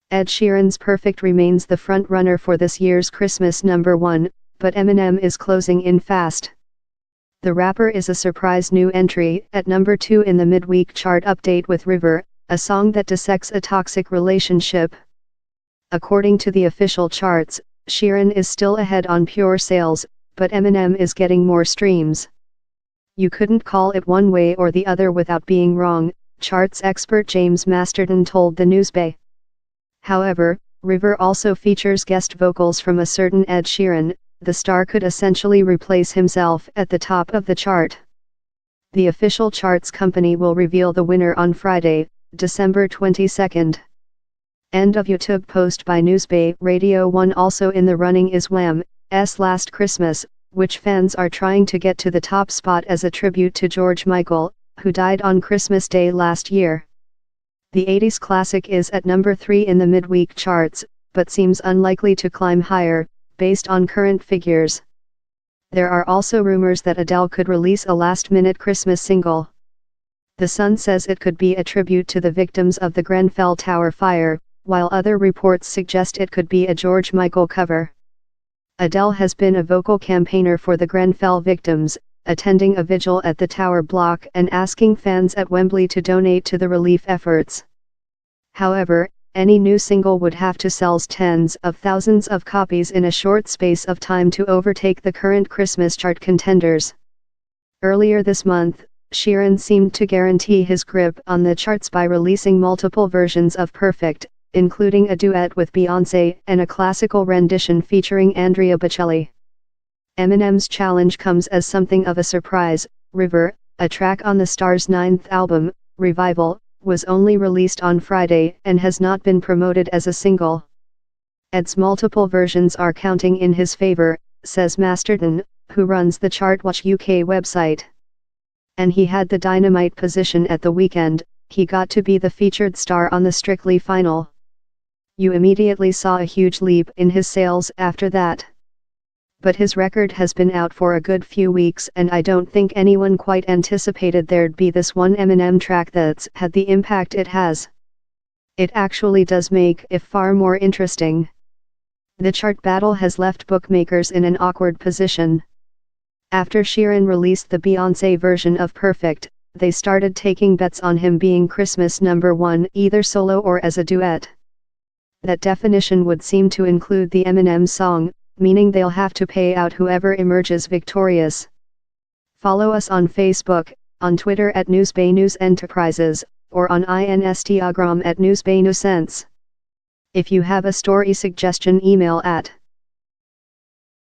Ed Sheeran's Perfect remains the front-runner for this year's Christmas #1, but Eminem is closing in fast. The rapper is a surprise new entry at #2 in the midweek chart update with River, a song that dissects a toxic relationship. According to the official charts, Sheeran is still ahead on pure sales, but Eminem is getting more streams. You couldn't call it one way or the other without being wrong, charts expert James Masterton told the Newsbay. However, River also features guest vocals from a certain Ed Sheeran. The star could essentially replace himself at the top of the chart. The official charts company will reveal the winner on Friday, December 22nd. End of YouTube post by Newsbay. Radio 1 also in the running is Wham's Last Christmas, which fans are trying to get to the top spot as a tribute to George Michael, who died on Christmas Day last year. The 80s classic is at #3 in the midweek charts, but seems unlikely to climb higher, based on current figures. There are also rumors that Adele could release a last-minute Christmas single. The Sun says it could be a tribute to the victims of the Grenfell Tower fire, while other reports suggest it could be a George Michael cover. Adele has been a vocal campaigner for the Grenfell victims, attending a vigil at the Tower block and asking fans at Wembley to donate to the relief efforts. However, any new single would have to sell tens of thousands of copies in a short space of time to overtake the current Christmas chart contenders. Earlier this month, Sheeran seemed to guarantee his grip on the charts by releasing multiple versions of Perfect, including a duet with Beyoncé and a classical rendition featuring Andrea Bocelli. Eminem's challenge comes as something of a surprise. River, a track on the star's 9th album, Revival, was only released on Friday and has not been promoted as a single. Ed's multiple versions are counting in his favor, says Masterton, who runs the Chartwatch UK website. And he had the dynamite position at the weekend. He got to be the featured star on the Strictly final. You immediately saw a huge leap in his sales after that. But his record has been out for a good few weeks and I don't think anyone quite anticipated there'd be this one Eminem track that's had the impact it has. It actually does make it far more interesting. The chart battle has left bookmakers in an awkward position. After Sheeran released the Beyoncé version of Perfect, they started taking bets on him being Christmas #1 either solo or as a duet. That definition would seem to include the Eminem song, meaning they'll have to pay out whoever emerges victorious. Follow us on Facebook, on Twitter at Newsbay News Enterprises, or on Instagram at Newsbay Newsense. If you have a story suggestion, email at